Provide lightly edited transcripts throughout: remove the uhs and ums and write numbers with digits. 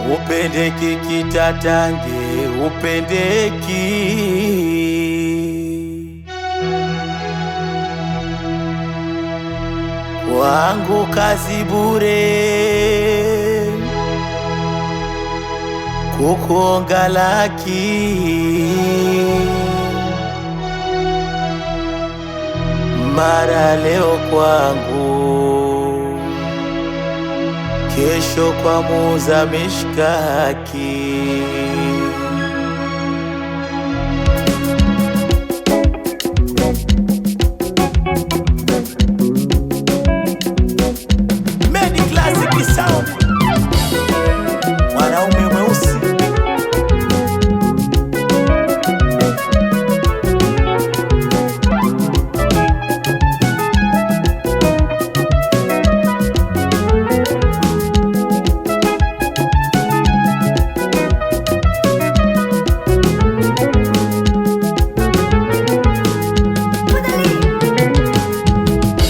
Upendeki kitatange, upendeki. Wangu kazi bure, kukuonga laki. Mara leo kwangu, kesho kwa muuza mishkaki. Medi Classic Sound, mwanaume mweusi.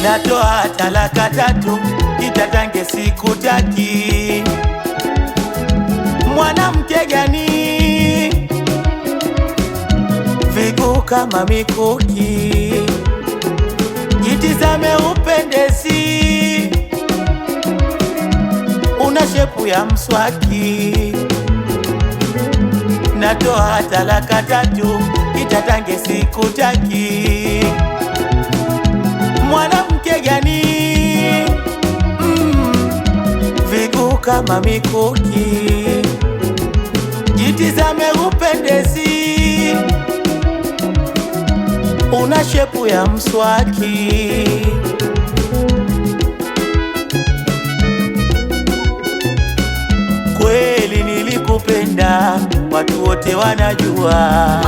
Natoa talaka 3, kitatange sikutaki. Mwanamke gani vigu kama mikuki, jitizame upendezi, una shepu ya mswaki. Natoa talaka 3, kitatange sikutaki. Mwanamke gani vigu kama mikuki, jitizame upendezi, una shepu ya mswaki. Kweli nilikupenda, watu wote wanajua.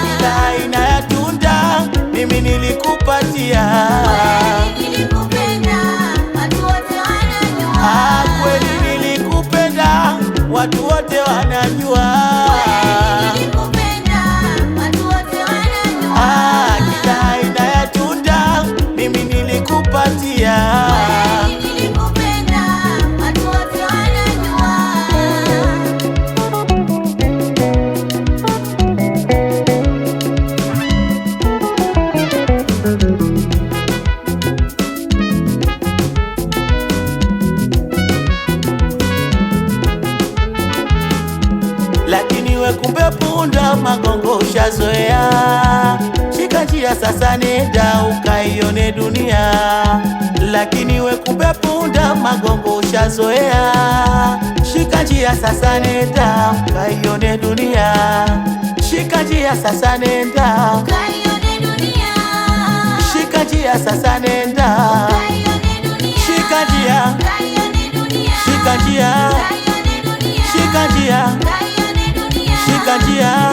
Kila aina ya tunda mimi nilikupatia. Kweli nilikupenda, watu wote wanajua. Kila aina ya tunda mimi nilikupatia. Lakini we kumbe punda magongo ushazoea. Shika njia sasa, nenda ukaione dunia. Lakini we kumbe punda magongo ushazoea. Shika njia sasa, nenda ukaione dunia. Shika njia sasa, nenda ukaione dunia. Shika njia sasa, nenda ukaione dunia. Shika njia, shika njia, shika njia, shika njia.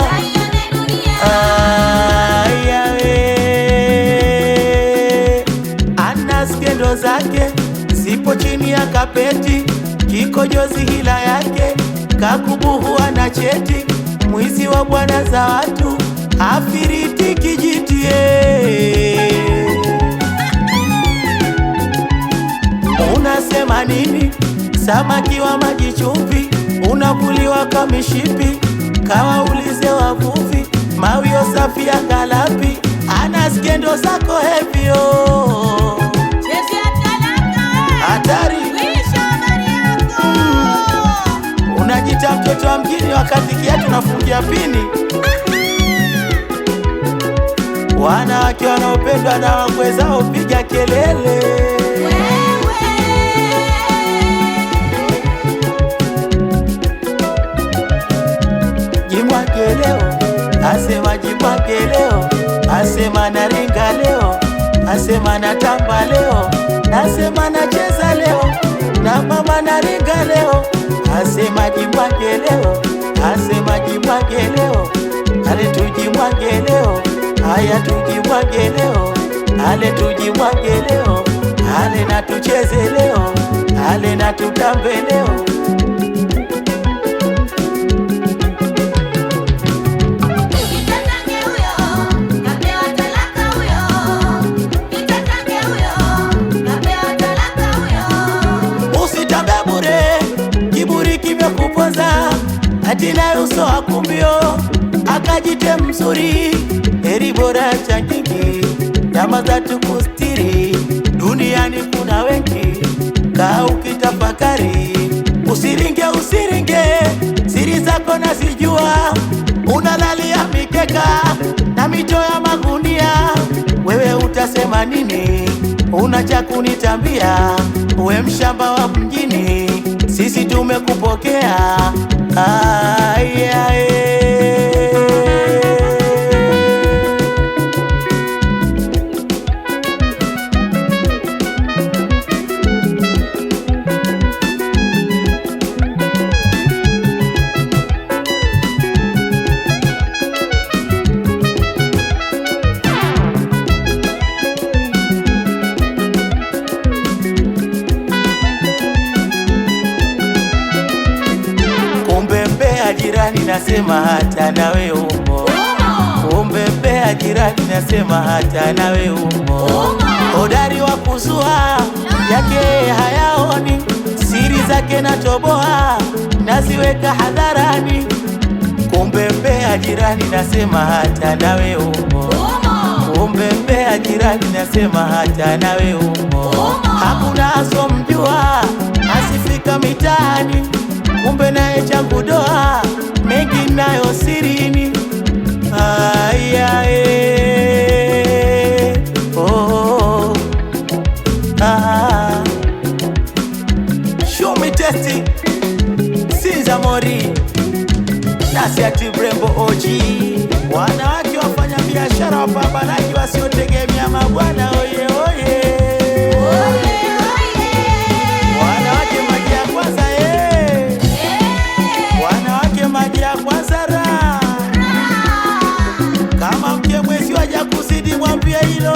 Ana skendo zake zipo chini ya kapeti, kikojozi hila yake kakubuhu ana cheti. Mwizi wa bwana za watu, afiriti kijitie. Unasema nini? Samaki wa maji chumvi, unavuliwa kamishipi. Kawaulize wavuvi, mawio safi ya galapi. Ana skendo zako hevyo, hatari. Unajita mtoto wa mjini, wakati kiatu nafungia pini. Wanawake wanaopendwa na wakwe zao, piga kelele. Jimwage leo, asema jimwage leo. Asema naringa leo, asema natamba leo. Asema nacheza leo, na mama naringa leo. Asema jimwage leo, asema jimwage leo. Ale tujimwage leo, haya tujimwage leo. Ale tujimwage leo, ale na tucheze leo. Ale na tutambe leo. ati naye uso wa kumbio akajite mzuri, heri bora cha nyingi nyama za tukustiri. Duniani kuna wengi, kaa ukitafakari, usiringe usiringe, siri zako nazijua. Unalalia mikeka na mito ya magunia, wewe utasema nini? Una cha kunitambia? Uwe mshamba wa mjini, sisi tumekupokea. Ay, ay. Jirani nasema hata nawe umo, kumbe mbea jirani nasema hata nawe umo. Hodari wa kuzua yake hayaoni, siri zake natoboa naziweka hadharani. Kumbe mbea jirani nasema hata nawe umo, kumbe mbea jirani nasema hata nawe umo. Hakuna asomjua asifika mitaani, kumbe naye changu doa mengi nayo sirini. Ay, ay, oh, ah. Show me testi Sinza Mori nasi ati Brembo OG, wanawake wafanya biashara, wapambanaji wasiotegemea mabwana. Oye oye, wanawake maji ya kwanza, wanawake maji ya kwanza raha. Kama mke mwezi waja kuzidi mwambie hilo.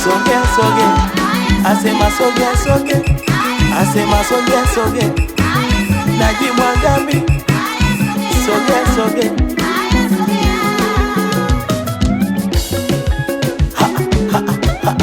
Soge soge, asema soge soge, asema soge soge, najimwangami soge soge. Ha ha ha ha.